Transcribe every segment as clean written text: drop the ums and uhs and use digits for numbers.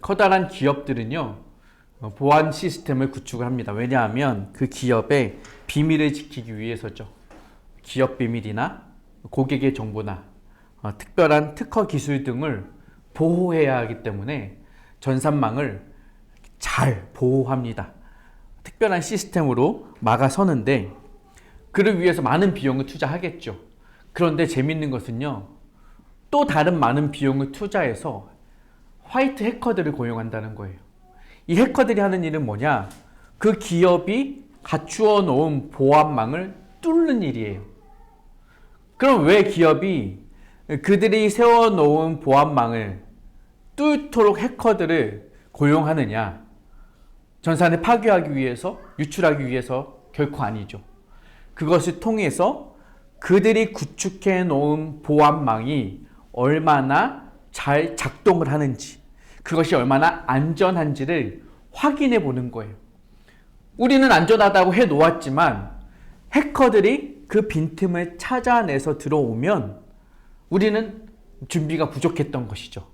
커다란 기업들은요, 보안 시스템을 구축을 합니다. 왜냐하면 그 기업의 비밀을 지키기 위해서죠. 기업 비밀이나 고객의 정보나 특별한 특허 기술 등을 보호해야 하기 때문에 전산망을 잘 보호합니다. 특별한 시스템으로 막아서는데 그를 위해서 많은 비용을 투자하겠죠. 그런데 재밌는 것은요, 또 다른 많은 비용을 투자해서 화이트 해커들을 고용한다는 거예요. 이 해커들이 하는 일은 뭐냐? 그 기업이 갖추어 놓은 보안망을 뚫는 일이에요. 그럼 왜 기업이 그들이 세워놓은 보안망을 뚫도록 해커들을 고용하느냐? 전산을 파괴하기 위해서, 유출하기 위해서 결코 아니죠. 그것을 통해서 그들이 구축해 놓은 보안망이 얼마나 잘 작동을 하는지, 그것이 얼마나 안전한지를 확인해 보는 거예요. 우리는 안전하다고 해 놓았지만 해커들이 그 빈틈을 찾아내서 들어오면 우리는 준비가 부족했던 것이죠.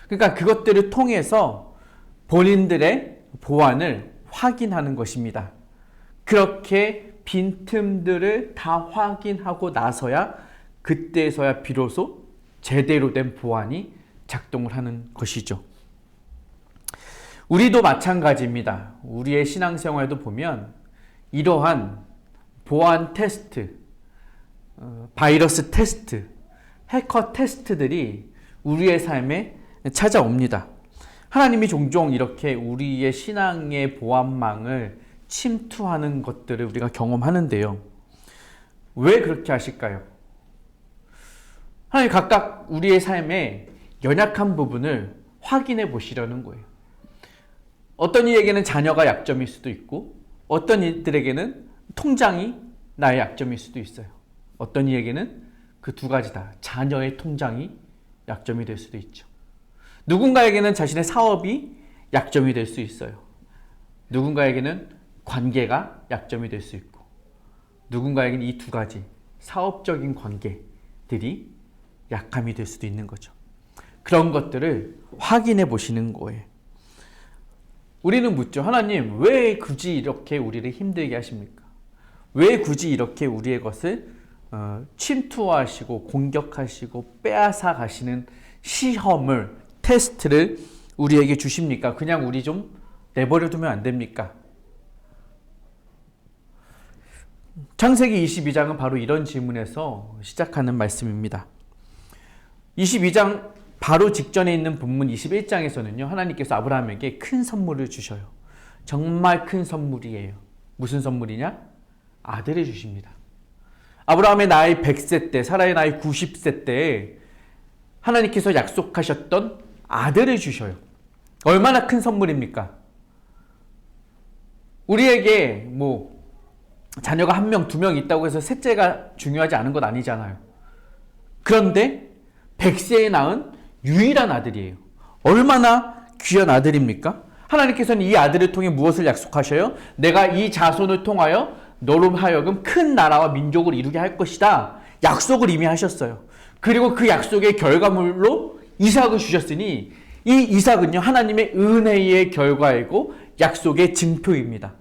그러니까 그것들을 통해서 본인들의 보안을 확인하는 것입니다. 그렇게 빈틈들을 다 확인하고 나서야 그때서야 비로소 제대로 된 보안이 작동을 하는 것이죠. 우리도 마찬가지입니다. 우리의 신앙생활도 보면 이러한 보안 테스트, 바이러스 테스트, 해커 테스트들이 우리의 삶에 찾아옵니다. 하나님이 종종 이렇게 우리의 신앙의 보안망을 침투하는 것들을 우리가 경험하는데요. 왜 그렇게 하실까요? 하나님 각각 우리의 삶의 연약한 부분을 확인해 보시려는 거예요. 어떤 이에게는 자녀가 약점일 수도 있고, 어떤 이들에게는 통장이 나의 약점일 수도 있어요. 어떤 이에게는 그 두 가지 다, 자녀의 통장이 약점이 될 수도 있죠. 누군가에게는 자신의 사업이 약점이 될 수 있어요. 누군가에게는 관계가 약점이 될 수 있고, 누군가에게는 이 두 가지 사업적인 관계들이 약함이 될 수도 있는 거죠. 그런 것들을 확인해 보시는 거예요. 우리는 묻죠. 하나님, 왜 굳이 이렇게 우리를 힘들게 하십니까? 왜 굳이 이렇게 우리의 것을 침투하시고 공격하시고 빼앗아 가시는 시험을, 테스트를 우리에게 주십니까? 그냥 우리 좀 내버려 두면 안 됩니까? 창세기 22장은 바로 이런 질문에서 시작하는 말씀입니다. 22장 바로 직전에 있는 본문 21장에서는요, 하나님께서 아브라함에게 큰 선물을 주셔요. 정말 큰 선물이에요. 무슨 선물이냐? 아들을 주십니다. 아브라함의 나이 100세 때, 사라의 나이 90세 때에 하나님께서 약속하셨던 아들을 주셔요. 얼마나 큰 선물입니까? 우리에게 자녀가 한 명, 두 명 있다고 해서 셋째가 중요하지 않은 것 아니잖아요. 그런데 100세에 낳은 유일한 아들이에요. 얼마나 귀한 아들입니까? 하나님께서는 이 아들을 통해 무엇을 약속하셔요? 내가 이 자손을 통하여 너로 하여금 큰 나라와 민족을 이루게 할 것이다. 약속을 이미 하셨어요. 그리고 그 약속의 결과물로 이삭을 주셨으니 이 이삭은요, 하나님의 은혜의 결과이고 약속의 증표입니다.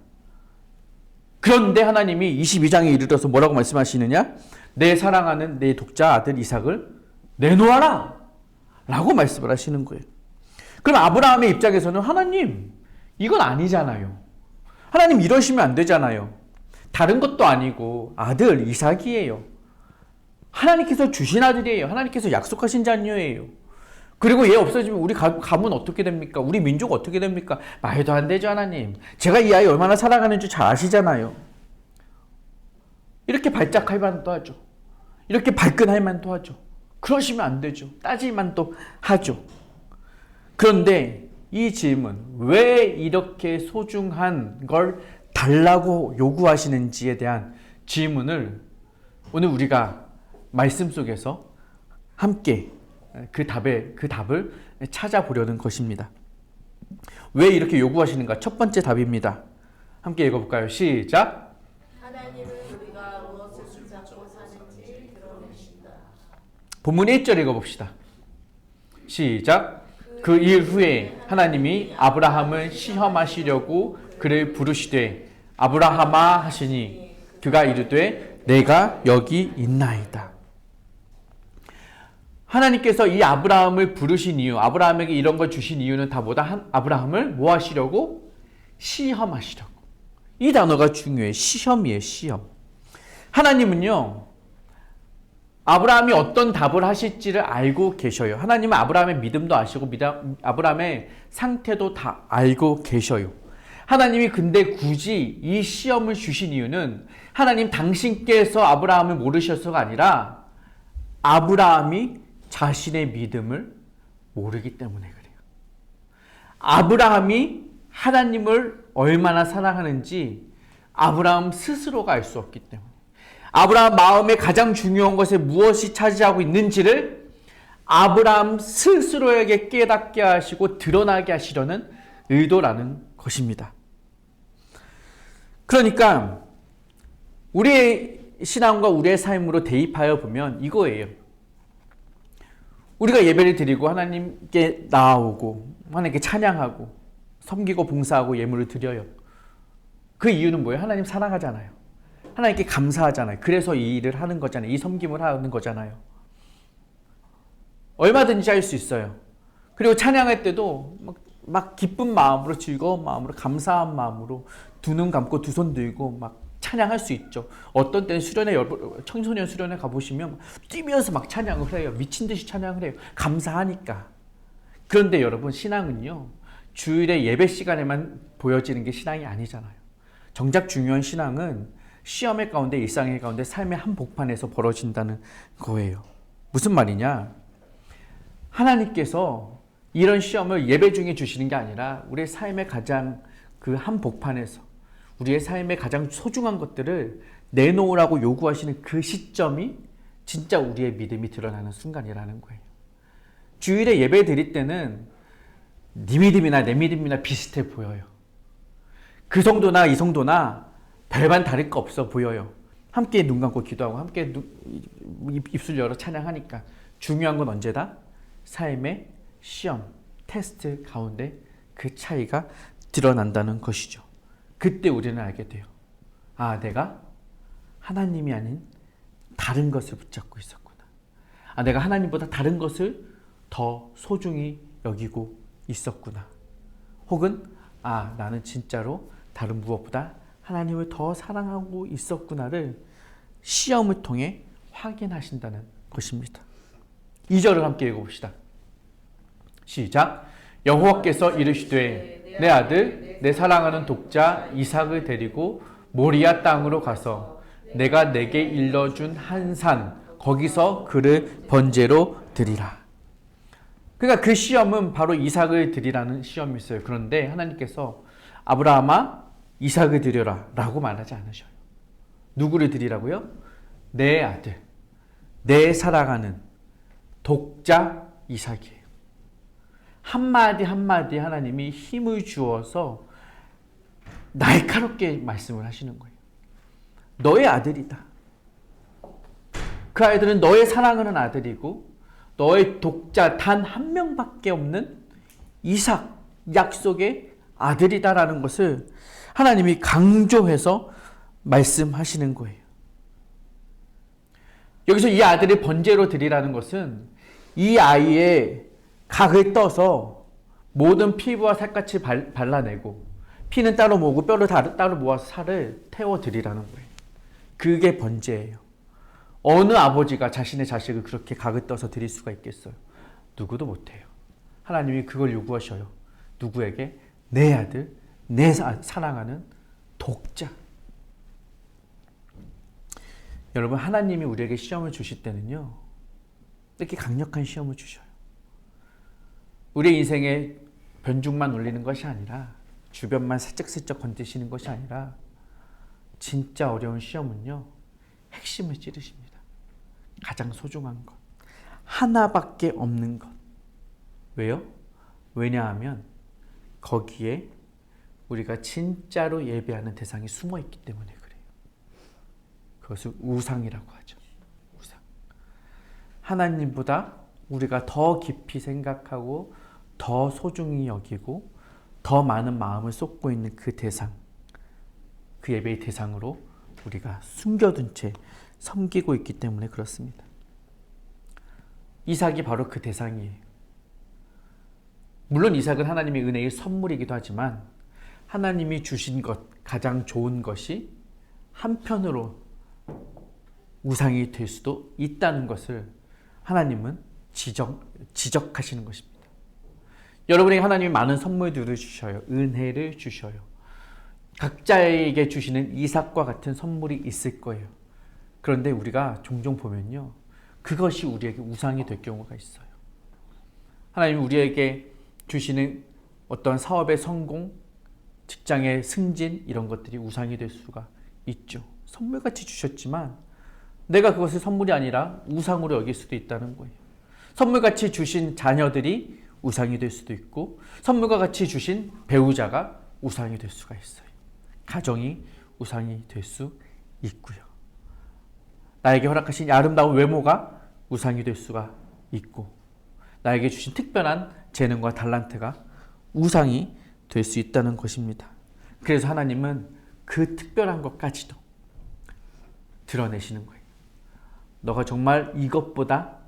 그런데 하나님이 22장에 이르러서 뭐라고 말씀하시느냐? 내 사랑하는 내 독자 아들 이삭을 내놓아라! 라고 말씀을 하시는 거예요. 그럼 아브라함의 입장에서는 하나님, 이건 아니잖아요. 하나님 이러시면 안 되잖아요. 다른 것도 아니고 아들 이삭이에요. 하나님께서 주신 아들이에요. 하나님께서 약속하신 자녀예요. 그리고 얘 없어지면 우리 가문 어떻게 됩니까? 우리 민족 어떻게 됩니까? 말도 안 되죠, 하나님. 제가 이 아이 얼마나 사랑하는지 잘 아시잖아요. 이렇게 발작할 만도 하죠. 이렇게 발끈할 만도 하죠. 그러시면 안 되죠. 따질 만도 하죠. 그런데 이 질문, 왜 이렇게 소중한 걸 달라고 요구하시는지에 대한 질문을 오늘 우리가 말씀 속에서 함께 그 답을 찾아보려는 것입니다. 왜 이렇게 요구하시는가? 첫 번째 답입니다. 함께 읽어볼까요? 시작. 하나님은 우리가 무엇을 붙잡고 사는지 드러내신다. 본문 1절 읽어봅시다. 시작. 그 그 일 후에 하나님이 아브라함을 시험하시려고 그를 부르시되 아브라함아 하시니 그가 이르되 내가 여기 있나이다. 하나님께서 이 아브라함을 부르신 이유, 아브라함에게 이런 걸 주신 이유는 다 뭐다? 아브라함을 뭐 하시려고? 시험하시려고. 이 단어가 중요해. 시험이에요. 시험. 하나님은요, 아브라함이 어떤 답을 하실지를 알고 계셔요. 하나님은 아브라함의 믿음도 아시고 아브라함의 상태도 다 알고 계셔요. 하나님이 근데 굳이 이 시험을 주신 이유는 하나님 당신께서 아브라함을 모르셔서가 아니라 아브라함이 자신의 믿음을 모르기 때문에 그래요. 아브라함이 하나님을 얼마나 사랑하는지 아브라함 스스로가 알 수 없기 때문에, 아브라함 마음에 가장 중요한 것에 무엇이 차지하고 있는지를 아브라함 스스로에게 깨닫게 하시고 드러나게 하시려는 의도라는 것입니다. 그러니까 우리의 신앙과 우리의 삶으로 대입하여 보면 이거예요. 우리가 예배를 드리고 하나님께 나아오고 하나님께 찬양하고 섬기고 봉사하고 예물을 드려요. 그 이유는 뭐예요? 하나님 사랑하잖아요. 하나님께 감사하잖아요. 그래서 이 일을 하는 거잖아요. 이 섬김을 하는 거잖아요. 얼마든지 할 수 있어요. 그리고 찬양할 때도 막 기쁜 마음으로, 즐거운 마음으로, 감사한 마음으로 두 눈 감고 두 손 들고 막 찬양할 수 있죠. 어떤 때는 수련회, 청소년 수련회 가보시면 뛰면서 막 찬양을 해요. 미친 듯이 찬양을 해요. 감사하니까. 그런데 여러분, 신앙은요, 주일에 예배 시간에만 보여지는 게 신앙이 아니잖아요. 정작 중요한 신앙은 시험의 가운데, 일상의 가운데, 삶의 한복판에서 벌어진다는 거예요. 무슨 말이냐? 하나님께서 이런 시험을 예배 중에 주시는 게 아니라 우리의 삶의 가장 그 한복판에서 우리의 삶의 가장 소중한 것들을 내놓으라고 요구하시는 그 시점이 진짜 우리의 믿음이 드러나는 순간이라는 거예요. 주일에 예배 드릴 때는 네 믿음이나 내 믿음이나 비슷해 보여요. 그 정도나 이 정도나 별반 다를 거 없어 보여요. 함께 눈 감고 기도하고 함께 입술 열어 찬양하니까. 중요한 건 언제다? 삶의 시험, 테스트 가운데 그 차이가 드러난다는 것이죠. 그때 우리는 알게 돼요. 아, 내가 하나님이 아닌 다른 것을 붙잡고 있었구나. 아, 내가 하나님보다 다른 것을 더 소중히 여기고 있었구나. 혹은 아, 나는 진짜로 다른 무엇보다 하나님을 더 사랑하고 있었구나를 시험을 통해 확인하신다는 것입니다. 2절을 함께 읽어봅시다. 시작. 여호와께서 이르시되 내 아들 내 사랑하는 독자 이삭을 데리고 모리아 땅으로 가서 내가 내게 일러준 한 산 거기서 그를 번제로 드리라. 그러니까 그 시험은 바로 이삭을 드리라는 시험이었어요. 그런데 하나님께서 아브라함아 이삭을 드려라 라고 말하지 않으셔요. 누구를 드리라고요? 내 아들, 내 사랑하는 독자 이삭이에요. 한마디 한마디 하나님이 힘을 주어서 날카롭게 말씀을 하시는 거예요. 너의 아들이다. 그 아이들은 너의 사랑하는 아들이고 너의 독자 단 한 명밖에 없는 이삭, 약속의 아들이다라는 것을 하나님이 강조해서 말씀하시는 거예요. 여기서 이 아들을 번제로 드리라는 것은 이 아이의 각을 떠서 모든 피부와 살갗을 발라내고 피는 따로 모으고 뼈를 따로 모아서 살을 태워드리라는 거예요. 그게 번제예요. 어느 아버지가 자신의 자식을 그렇게 각을 떠서 드릴 수가 있겠어요? 누구도 못해요. 하나님이 그걸 요구하셔요. 누구에게? 내 아들, 내 사랑하는 독자. 여러분, 하나님이 우리에게 시험을 주실 때는요, 이렇게 강력한 시험을 주셔요. 우리 인생에 변죽만 올리는 것이 아니라 주변만 슬쩍슬쩍 건드시는 것이 아니라 진짜 어려운 시험은요, 핵심을 찌르십니다. 가장 소중한 것. 하나밖에 없는 것. 왜요? 왜냐하면 거기에 우리가 진짜로 예배하는 대상이 숨어 있기 때문에 그래요. 그것을 우상이라고 하죠. 우상. 하나님보다 우리가 더 깊이 생각하고 더 소중히 여기고 더 많은 마음을 쏟고 있는 그 대상, 그 예배의 대상으로 우리가 숨겨둔 채 섬기고 있기 때문에 그렇습니다. 이삭이 바로 그 대상이에요. 물론 이삭은 하나님의 은혜의 선물이기도 하지만 하나님이 주신 것, 가장 좋은 것이 한편으로 우상이 될 수도 있다는 것을 하나님은 지적하시는 것입니다. 여러분에게 하나님이 많은 선물들을 주셔요. 은혜를 주셔요. 각자에게 주시는 이삭과 같은 선물이 있을 거예요. 그런데 우리가 종종 보면요, 그것이 우리에게 우상이 될 경우가 있어요. 하나님이 우리에게 주시는 어떤 사업의 성공, 직장의 승진, 이런 것들이 우상이 될 수가 있죠. 선물같이 주셨지만 내가 그것을 선물이 아니라 우상으로 여길 수도 있다는 거예요. 선물같이 주신 자녀들이 우상이 될 수도 있고, 선물과 같이 주신 배우자가 우상이 될 수가 있어요. 가정이 우상이 될 수 있고요. 나에게 허락하신 아름다운 외모가 우상이 될 수가 있고, 나에게 주신 특별한 재능과 달란트가 우상이 될 수 있다는 것입니다. 그래서 하나님은 그 특별한 것까지도 드러내시는 거예요. 너가 정말 이것보다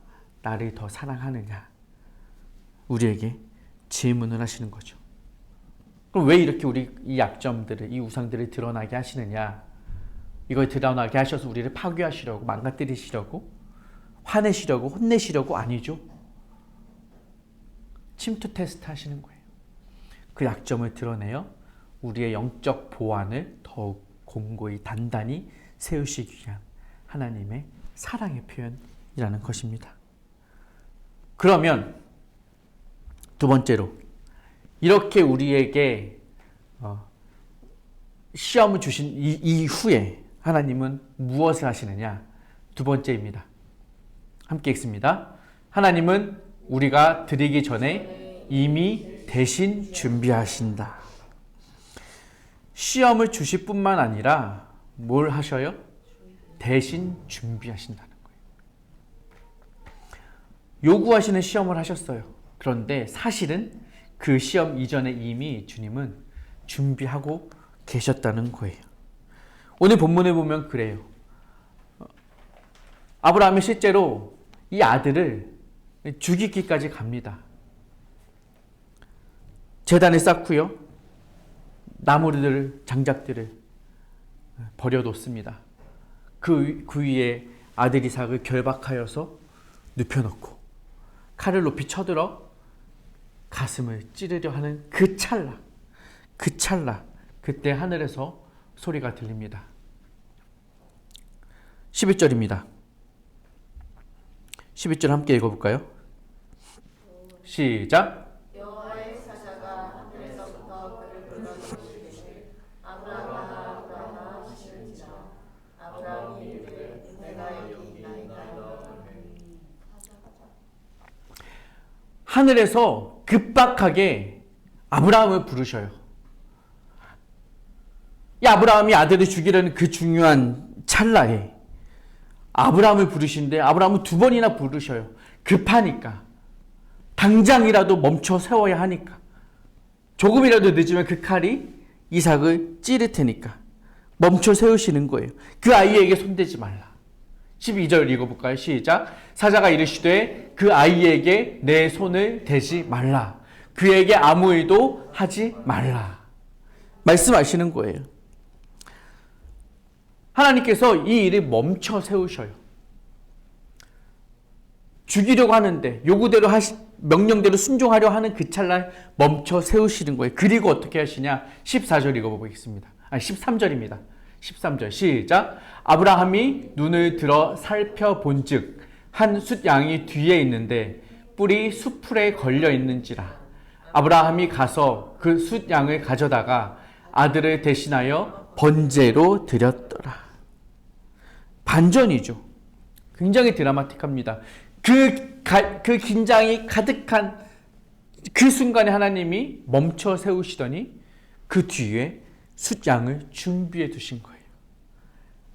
나를 더 사랑하느냐? 우리에게 질문을 하시는 거죠. 그럼 왜 이렇게 우리 이 약점들을, 이 우상들을 드러나게 하시느냐? 이걸 드러나게 하셔서 우리를 파괴하시려고, 망가뜨리시려고, 화내시려고, 혼내시려고? 아니죠. 침투 테스트 하시는 거예요. 그 약점을 드러내어 우리의 영적 보완을 더욱 공고히 단단히 세우시기 위한 하나님의 사랑의 표현이라는 것입니다. 그러면 두 번째로, 이렇게 우리에게 시험을 주신 이후에 하나님은 무엇을 하시느냐? 두 번째입니다. 함께 읽습니다. 하나님은 우리가 드리기 전에 이미 대신 준비하신다. 시험을 주실 뿐만 아니라 뭘 하셔요? 대신 준비하신다는 거예요. 요구하시는 시험을 하셨어요. 그런데 사실은 그 시험 이전에 이미 주님은 준비하고 계셨다는 거예요. 오늘 본문을 보면 그래요. 아브라함이 실제로 이 아들을 죽이기까지 갑니다. 제단을 쌓고요, 나무들, 장작들을 버려뒀습니다. 그 위에 아들 이삭을 결박하여서 눕혀놓고 칼을 높이 쳐들어 가슴을 찌르려 하는 그 찰나, 그때 하늘에서 소리가 들립니다. 11절입니다. 11절 함께 읽어볼까요? 시작. 여호와의 사자가 하늘에서부터 그를 불러주시되 아브라함아 아브라함아 하시는지라. 아브라함이 이르되 내가 여기 있나이다 하니. 하늘에서 급박하게 아브라함을 부르셔요. 이 아브라함이 아들을 죽이려는 그 중요한 찰나에 아브라함을 부르시는데 아브라함은 두 번이나 부르셔요. 급하니까. 당장이라도 멈춰 세워야 하니까. 조금이라도 늦으면 그 칼이 이삭을 찌를 테니까 멈춰 세우시는 거예요. 그 아이에게 손대지 말라. 12절 읽어볼까요? 시작. 사자가 이르시되 그 아이에게 내 손을 대지 말라. 그에게 아무 일도 하지 말라. 말씀하시는 거예요. 하나님께서 이 일을 멈춰 세우셔요. 죽이려고 하는데 요구대로 명령대로 순종하려 하는 그 찰나에 멈춰 세우시는 거예요. 그리고 어떻게 하시냐? 14절 읽어보겠습니다. 13절입니다. 13절 시작. 아브라함이 눈을 들어 살펴본즉 한 숫양이 뒤에 있는데 뿔이 숫풀에 걸려 있는지라. 아브라함이 가서 그 숫양을 가져다가 아들을 대신하여 번제로 드렸더라. 반전이죠. 굉장히 드라마틱합니다. 그 긴장이 가득한 그 순간에 하나님이 멈춰 세우시더니 그 뒤에 숫양을 준비해 두신 거예요.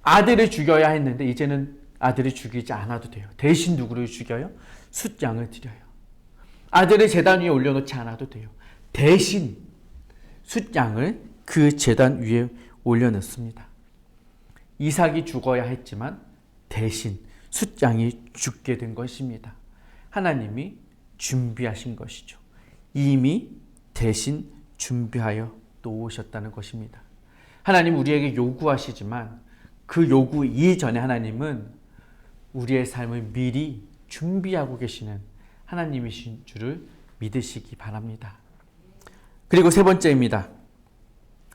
아들을 죽여야 했는데 이제는 아들을 죽이지 않아도 돼요. 대신 누구를 죽여요? 숫양을 드려요. 아들을 제단 위에 올려놓지 않아도 돼요. 대신 숫양을 그 제단 위에 올려놓습니다. 이삭이 죽어야 했지만 대신 숫양이 죽게 된 것입니다. 하나님이 준비하신 것이죠. 이미 대신 준비하여 놓으셨다는 것입니다. 하나님 우리에게 요구하시지만 그 요구 이전에 하나님은 우리의 삶을 미리 준비하고 계시는 하나님이신 줄을 믿으시기 바랍니다. 그리고 세 번째입니다.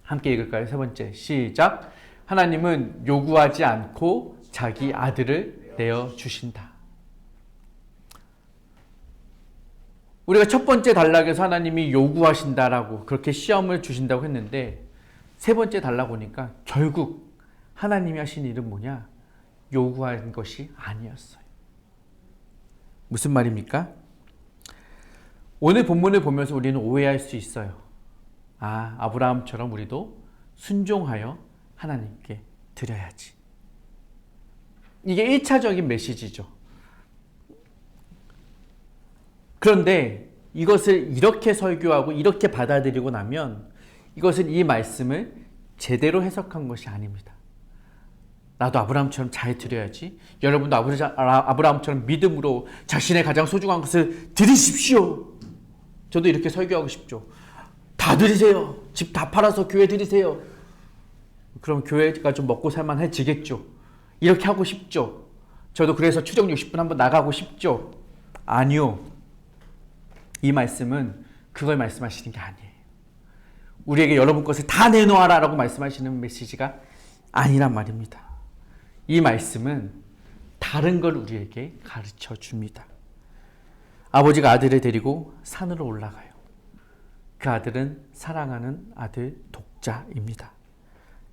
함께 읽을까요? 세 번째. 시작. 하나님은 요구하지 않고 자기 아들을 내어주신다. 우리가 첫 번째 단락에서 하나님이 요구하신다라고 그렇게 시험을 주신다고 했는데 세 번째 단락 보니까 결국 하나님이 하신 일은 뭐냐? 요구한 것이 아니었어요. 무슨 말입니까? 오늘 본문을 보면서 우리는 오해할 수 있어요. 아브라함처럼 우리도 순종하여 하나님께 드려야지. 이게 1차적인 메시지죠. 그런데 이것을 이렇게 설교하고 이렇게 받아들이고 나면 이것은 이 말씀을 제대로 해석한 것이 아닙니다. 나도 아브라함처럼 잘 드려야지. 여러분도 아브라함처럼 믿음으로 자신의 가장 소중한 것을 드리십시오. 저도 이렇게 설교하고 싶죠. 다 드리세요. 집 다 팔아서 교회 드리세요. 그럼 교회가 좀 먹고 살만해지겠죠. 이렇게 하고 싶죠. 저도 그래서 추적 60분 한번 나가고 싶죠. 아니요. 이 말씀은 그걸 말씀하시는 게 아니에요. 우리에게 여러분 것을 다 내놓아라 라고 말씀하시는 메시지가 아니란 말입니다. 이 말씀은 다른 걸 우리에게 가르쳐 줍니다. 아버지가 아들을 데리고 산으로 올라가요. 그 아들은 사랑하는 아들 독자입니다.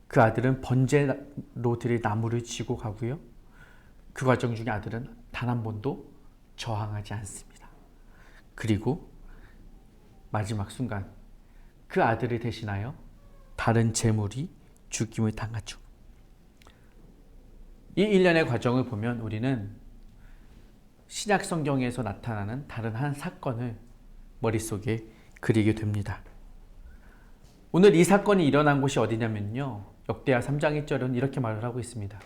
그 아들은 번제로 드릴 나무를 지고 가고요. 그 과정 중에 아들은 단 한 번도 저항하지 않습니다. 그리고 마지막 순간 그 아들을 대신하여 다른 제물이 죽임을 당하죠. 이 일련의 과정을 보면 우리는 신약 성경에서 나타나는 다른 한 사건을 머릿속에 그리게 됩니다. 오늘 이 사건이 일어난 곳이 어디냐면요. 역대하 3장 1절은 이렇게 말을 하고 있습니다.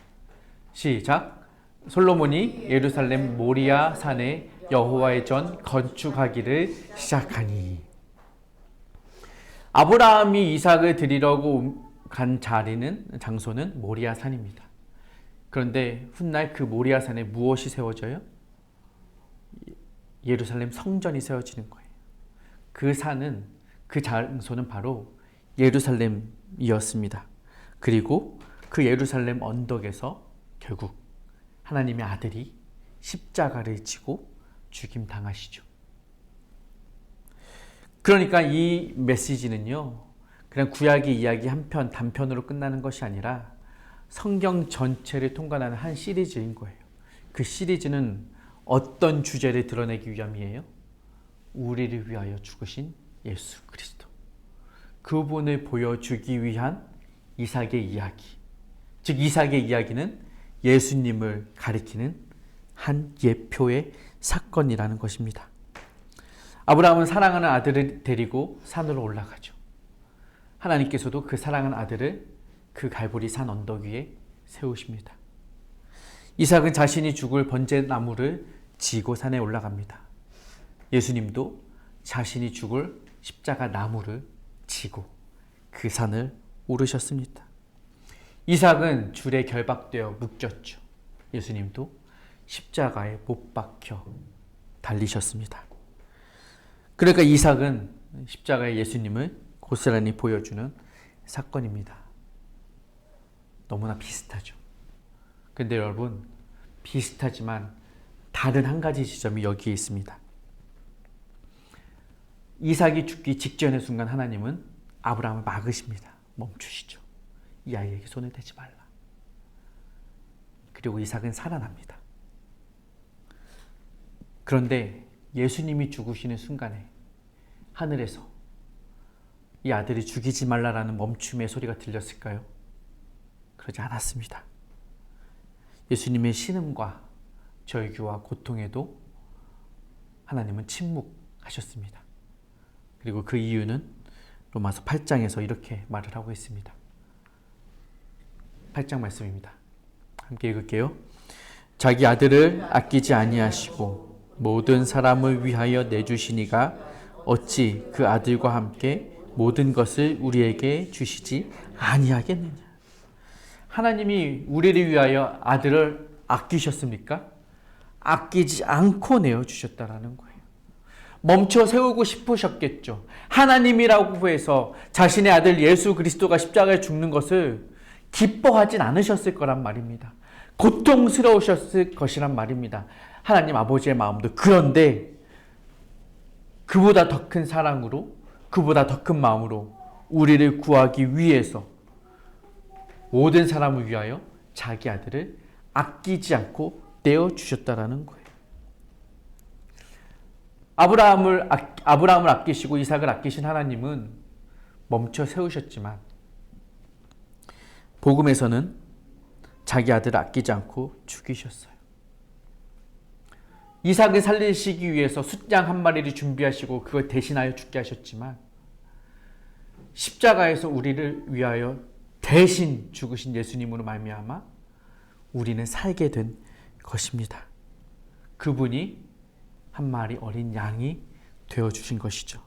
시작. 솔로몬이 예루살렘 모리아 산에 여호와의 전 건축하기를 시작하니. 아브라함이 이삭을 드리려고 간 장소는 모리아 산입니다. 그런데 훗날 그 모리아 산에 무엇이 세워져요? 예루살렘 성전이 세워지는 거예요. 그 산은, 그 장소는 바로 예루살렘이었습니다. 그리고 그 예루살렘 언덕에서 결국 하나님의 아들이 십자가를 지고 죽임 당하시죠. 그러니까 이 메시지는요, 그냥 구약의 이야기 한 편, 단편으로 끝나는 것이 아니라 성경 전체를 통과하는 한 시리즈인 거예요. 그 시리즈는 어떤 주제를 드러내기 위함이에요? 우리를 위하여 죽으신 예수 그리스도. 그분을 보여주기 위한 이삭의 이야기. 즉 이삭의 이야기는 예수님을 가리키는 한 예표의 사건이라는 것입니다. 아브라함은 사랑하는 아들을 데리고 산으로 올라가죠. 하나님께서도 그 사랑하는 아들을 그 갈보리 산 언덕 위에 세우십니다. 이삭은 자신이 죽을 번제나무를 지고 산에 올라갑니다. 예수님도 자신이 죽을 십자가 나무를 지고 그 산을 오르셨습니다. 이삭은 줄에 결박되어 묶였죠. 예수님도 십자가에 못 박혀 달리셨습니다. 그러니까 이삭은 십자가의 예수님을 고스란히 보여주는 사건입니다. 너무나 비슷하죠. 근데 여러분, 비슷하지만 다른 한 가지 지점이 여기에 있습니다. 이삭이 죽기 직전의 순간 하나님은 아브라함을 막으십니다. 멈추시죠. 이 아이에게 손을 대지 말라. 그리고 이삭은 살아납니다. 그런데 예수님이 죽으시는 순간에 하늘에서 이 아들이 죽이지 말라라는 멈춤의 소리가 들렸을까요? 그러지 않았습니다. 예수님의 신음과 절규와 고통에도 하나님은 침묵하셨습니다. 하셨습니다. 그리고 그 이유는 로마서 8장에서 이렇게 말을 하고 있습니다. 8장 말씀입니다. 함께 읽을게요. 자기 아들을 아끼지 아니하시고 모든 사람을 위하여 내주시니가 어찌 그 아들과 함께 모든 것을 우리에게 주시지 아니하겠느냐. 하나님이 우리를 위하여 아들을 아끼셨습니까? 아끼지 않고 내어주셨다라는 거예요. 멈춰 세우고 싶으셨겠죠. 하나님이라고 해서 자신의 아들 예수 그리스도가 십자가에 죽는 것을 기뻐하진 않으셨을 거란 말입니다. 고통스러우셨을 것이란 말입니다. 하나님 아버지의 마음도. 그런데 그보다 더 큰 사랑으로, 그보다 더 큰 마음으로 우리를 구하기 위해서 모든 사람을 위하여 자기 아들을 아끼지 않고 떼어주셨다라는 거예요. 아브라함을 아끼시고 이삭을 아끼신 하나님은 멈춰 세우셨지만 복음에서는 자기 아들을 아끼지 않고 죽이셨어요. 이삭을 살리시기 위해서 숫양 한 마리를 준비하시고 그걸 대신하여 죽게 하셨지만 십자가에서 우리를 위하여 대신 죽으신 예수님으로 말미암아 우리는 살게 된 것입니다. 그분이 한 마리 어린 양이 되어주신 것이죠.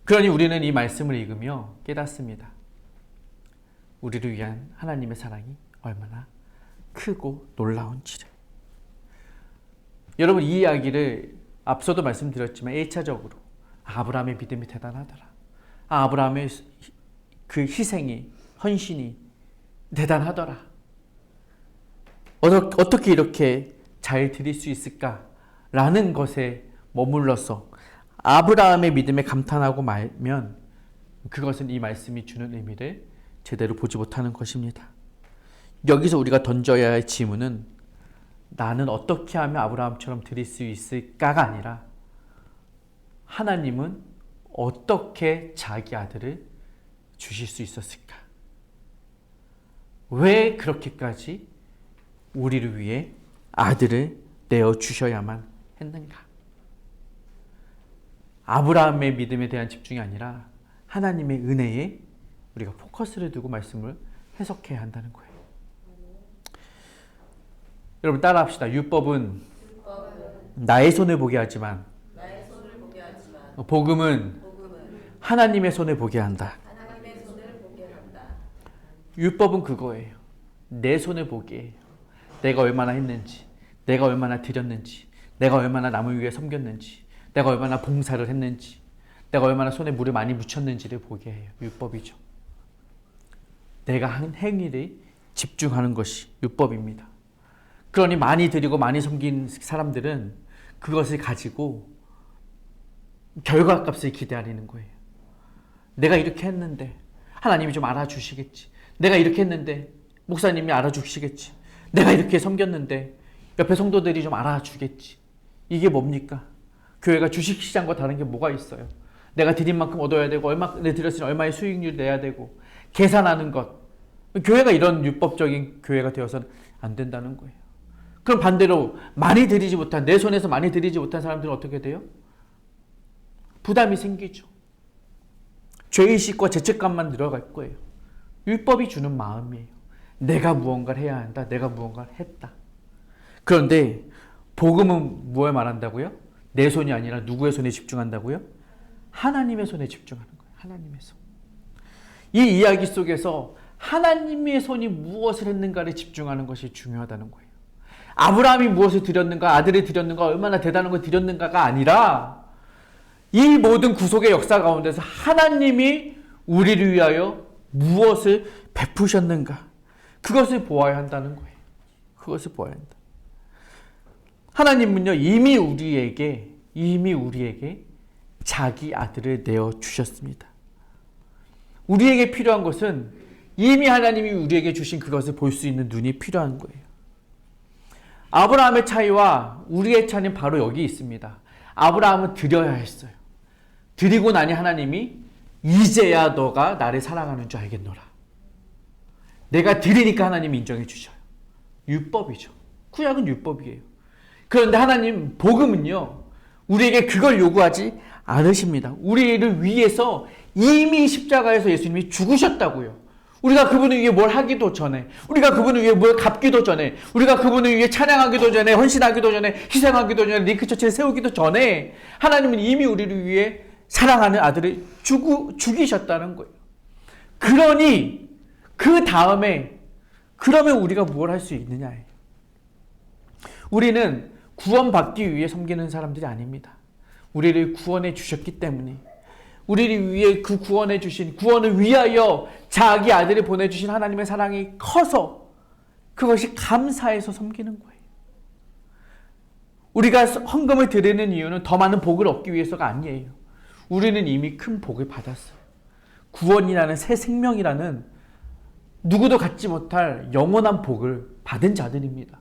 그러니 우리는 이 말씀을 읽으며 깨닫습니다. 우리를 위한 하나님의 사랑이 얼마나 크고 놀라운지를. 여러분, 이 이야기를 앞서도 말씀드렸지만 1차적으로 아브라함의 믿음이 대단하더라. 아브라함의 그 희생이, 헌신이 대단하더라. 어떻게 이렇게 잘 드릴 수 있을까라는 것에 머물러서 아브라함의 믿음에 감탄하고 말면 그것은 이 말씀이 주는 의미를 제대로 보지 못하는 것입니다. 여기서 우리가 던져야 할 질문은 나는 어떻게 하면 아브라함처럼 드릴 수 있을까가 아니라 하나님은 어떻게 자기 아들을 주실 수 있었을까? 왜 그렇게까지 우리를 위해 아들을 내어주셔야만 했는가? 아브라함의 믿음에 대한 집중이 아니라 하나님의 은혜에 우리가 포커스를 두고 말씀을 해석해야 한다는 거예요. 여러분 따라합시다. 율법은 나의 손을 보게 하지만 복음은 하나님의 손을 보게 한다. 율법은 그거예요. 내 손을 보게 해요. 내가 얼마나 했는지, 내가 얼마나 드렸는지, 내가 얼마나 남을 위해 섬겼는지, 내가 얼마나 봉사를 했는지, 내가 얼마나 손에 물을 많이 묻혔는지를 보게 해요. 율법이죠. 내가 한 행위를 집중하는 것이 율법입니다. 그러니 많이 드리고 많이 섬긴 사람들은 그것을 가지고 결과값을 기대하는 거예요. 내가 이렇게 했는데 하나님이 좀 알아주시겠지. 내가 이렇게 했는데 목사님이 알아주시겠지. 내가 이렇게 섬겼는데 옆에 성도들이 좀 알아주겠지. 이게 뭡니까? 교회가 주식시장과 다른 게 뭐가 있어요? 내가 드린 만큼 얻어야 되고 얼마나 드렸으니 얼마의 수익률 내야 되고 계산하는 것. 교회가 이런 율법적인 교회가 되어서는 안 된다는 거예요. 그럼 반대로 많이 드리지 못한, 내 손에서 많이 드리지 못한 사람들은 어떻게 돼요? 부담이 생기죠. 죄의식과 죄책감만 늘어갈 거예요. 율법이 주는 마음이에요. 내가 무언가를 해야 한다. 내가 무언가를 했다. 그런데 복음은 무엇을 말한다고요? 내 손이 아니라 누구의 손에 집중한다고요? 하나님의 손에 집중하는 거예요. 하나님의 손. 이 이야기 속에서 하나님의 손이 무엇을 했는가를 집중하는 것이 중요하다는 거예요. 아브라함이 무엇을 드렸는가, 아들을 드렸는가, 얼마나 대단한 걸 드렸는가가 아니라 이 모든 구속의 역사 가운데서 하나님이 우리를 위하여 무엇을 베푸셨는가, 그것을 보아야 한다는 거예요. 그것을 보아야 한다. 하나님은요, 이미 우리에게 자기 아들을 내어주셨습니다. 우리에게 필요한 것은 이미 하나님이 우리에게 주신 그것을 볼 수 있는 눈이 필요한 거예요. 아브라함의 차이와 우리의 차이는 바로 여기 있습니다. 아브라함은 드려야 했어요. 드리고 나니 하나님이 이제야 너가 나를 사랑하는 줄 알겠노라. 내가 드리니까 하나님이 인정해 주셔요. 율법이죠. 구약은 율법이에요. 그런데 하나님 복음은요, 우리에게 그걸 요구하지 않으십니다. 우리를 위해서 이미 십자가에서 예수님이 죽으셨다고요. 우리가 그분을 위해 뭘 하기도 전에, 우리가 그분을 위해 뭘 갚기도 전에, 우리가 그분을 위해 찬양하기도 전에, 헌신하기도 전에, 희생하기도 전에, 링크처치를 세우기도 전에 하나님은 이미 우리를 위해 사랑하는 아들을 죽이셨다는 거예요. 그러니 그 다음에 그러면 우리가 뭘 할 수 있느냐예요. 우리는 구원받기 위해 섬기는 사람들이 아닙니다. 우리를 구원해 주셨기 때문에, 우리를 위해 그 구원해 주신, 구원을 위하여 자기 아들을 보내주신 하나님의 사랑이 커서 그것이 감사해서 섬기는 거예요. 우리가 헌금을 드리는 이유는 더 많은 복을 얻기 위해서가 아니에요. 우리는 이미 큰 복을 받았어요. 구원이라는 새 생명이라는 누구도 갖지 못할 영원한 복을 받은 자들입니다.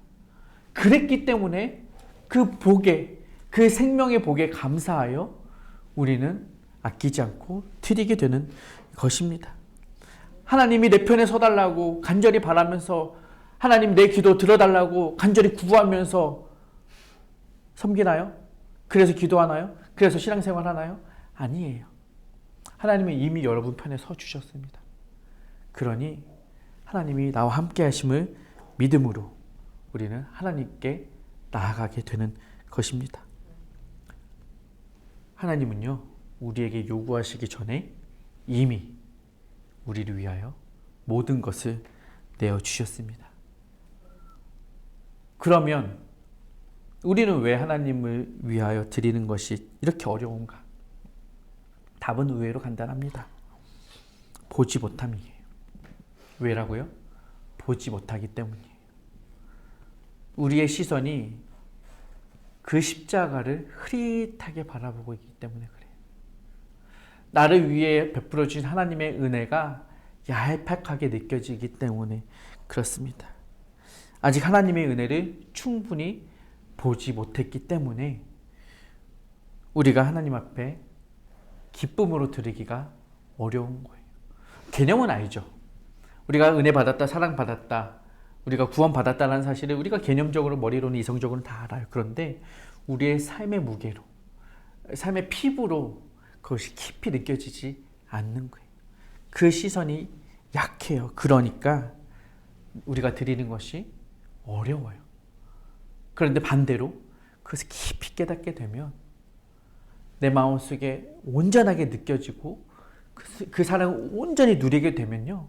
그랬기 때문에 그 복에, 그 생명의 복에 감사하여 우리는 아끼지 않고 드리게 되는 것입니다. 하나님이 내 편에 서달라고 간절히 바라면서, 하나님 내 기도 들어달라고 간절히 구하면서 섬기나요? 그래서 기도하나요? 그래서 신앙생활 하나요? 아니에요. 하나님은 이미 여러분 편에 서 주셨습니다. 그러니 하나님이 나와 함께 하심을 믿음으로 우리는 하나님께 나아가게 되는 것입니다. 하나님은요, 우리에게 요구하시기 전에 이미 우리를 위하여 모든 것을 내어주셨습니다. 그러면 우리는 왜 하나님을 위하여 드리는 것이 이렇게 어려운가? 답은 의외로 간단합니다. 보지 못함이에요. 왜라고요? 보지 못하기 때문이에요. 우리의 시선이 그 십자가를 흐릿하게 바라보고 있기 때문에 그래요. 나를 위해 베풀어 주신 하나님의 은혜가 얄팍하게 느껴지기 때문에 그렇습니다. 아직 하나님의 은혜를 충분히 보지 못했기 때문에 우리가 하나님 앞에 기쁨으로 드리기가 어려운 거예요. 개념은 알죠. 우리가 은혜 받았다, 사랑 받았다, 우리가 구원 받았다는 사실을 우리가 개념적으로, 머리로는, 이성적으로는 다 알아요. 그런데 우리의 삶의 무게로, 삶의 피부로 그것이 깊이 느껴지지 않는 거예요. 그 시선이 약해요. 그러니까 우리가 드리는 것이 어려워요. 그런데 반대로 그것을 깊이 깨닫게 되면 내 마음속에 온전하게 느껴지고 그 사랑을 온전히 누리게 되면요,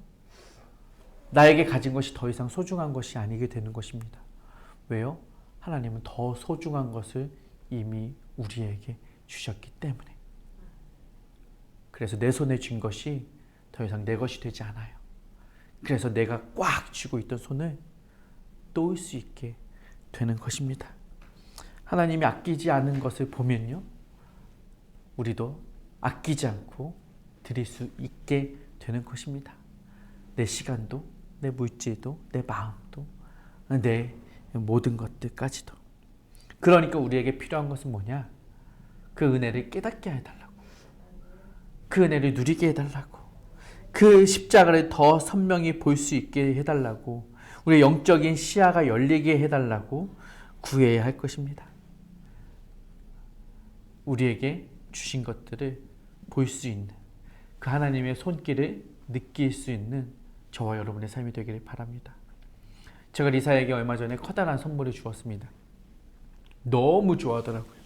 나에게 가진 것이 더 이상 소중한 것이 아니게 되는 것입니다. 왜요? 하나님은 더 소중한 것을 이미 우리에게 주셨기 때문에. 그래서 내 손에 쥔 것이 더 이상 내 것이 되지 않아요. 그래서 내가 꽉 쥐고 있던 손을 놓을 수 있게 되는 것입니다. 하나님이 아끼지 않은 것을 보면요, 우리도 아끼지 않고 드릴 수 있게 되는 것입니다. 내 시간도, 내 물질도, 내 마음도, 내 모든 것들까지도. 그러니까 우리에게 필요한 것은 뭐냐? 그 은혜를 깨닫게 해달라고, 그 은혜를 누리게 해달라고, 그 십자가를 더 선명히 볼 수 있게 해달라고, 우리의 영적인 시야가 열리게 해달라고 구해야 할 것입니다. 우리에게 주신 것들을 볼 수 있는, 그 하나님의 손길을 느낄 수 있는 저와 여러분의 삶이 되기를 바랍니다. 제가 리사에게 얼마 전에 커다란 선물을 주었습니다. 너무 좋아하더라고요.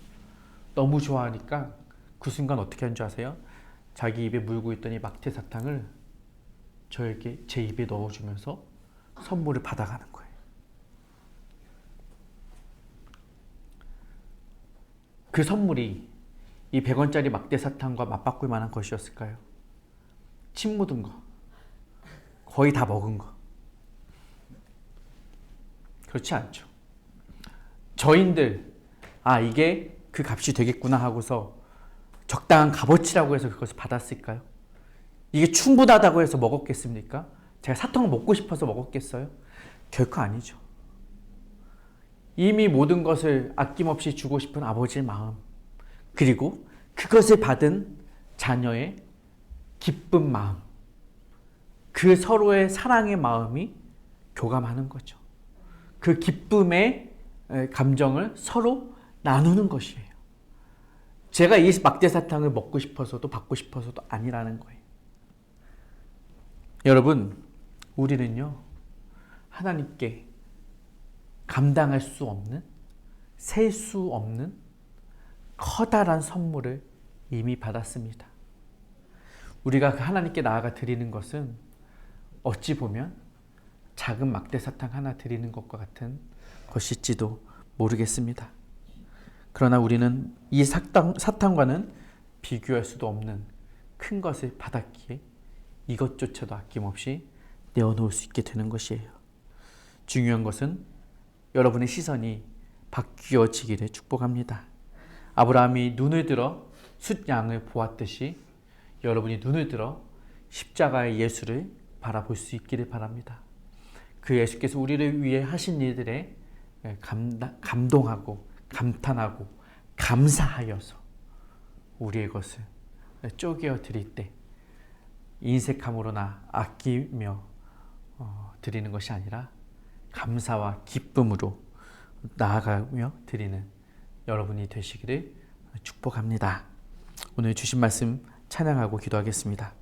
너무 좋아하니까 그 순간 어떻게 한 줄 아세요? 자기 입에 물고 있던 이 막대 사탕을 저에게, 제 입에 넣어주면서 선물을 받아가는 거예요. 그 선물이 이 100원짜리 막대 사탕과 맞바꿀 만한 것이었을까요? 침 묻은 거, 거의 다 먹은 거. 그렇지 않죠. 저인들, 아, 이게 그 값이 되겠구나 하고서 적당한 값어치라고 해서 그것을 받았을까요? 이게 충분하다고 해서 먹었겠습니까? 제가 사탕을 먹고 싶어서 먹었겠어요? 결코 아니죠. 이미 모든 것을 아낌없이 주고 싶은 아버지의 마음, 그리고 그것을 받은 자녀의 기쁜 마음, 그 서로의 사랑의 마음이 교감하는 거죠. 그 기쁨의 감정을 서로 나누는 것이에요. 제가 이 막대 사탕을 먹고 싶어서도 받고 싶어서도 아니라는 거예요. 여러분, 우리는요, 하나님께 감당할 수 없는, 셀 수 없는 커다란 선물을 이미 받았습니다. 우리가 하나님께 나아가 드리는 것은 어찌 보면 작은 막대 사탕 하나 드리는 것과 같은 것일지도 모르겠습니다. 그러나 우리는 이 사탕과는 비교할 수도 없는 큰 것을 받았기에 이것조차도 아낌없이 내어놓을 수 있게 되는 것이에요. 중요한 것은 여러분의 시선이 바뀌어지기를 축복합니다. 아브라함이 눈을 들어 숫양을 보았듯이 여러분이 눈을 들어 십자가의 예수를 바라볼 수 있기를 바랍니다. 그 예수께서 우리를 위해 하신 일들에 감동하고 감탄하고 감사하여서 우리의 것을 쪼개어 드릴 때 인색함으로나 아끼며 드리는 것이 아니라 감사와 기쁨으로 나아가며 드리는 여러분이 되시기를 축복합니다. 오늘 주신 말씀 찬양하고 기도하겠습니다.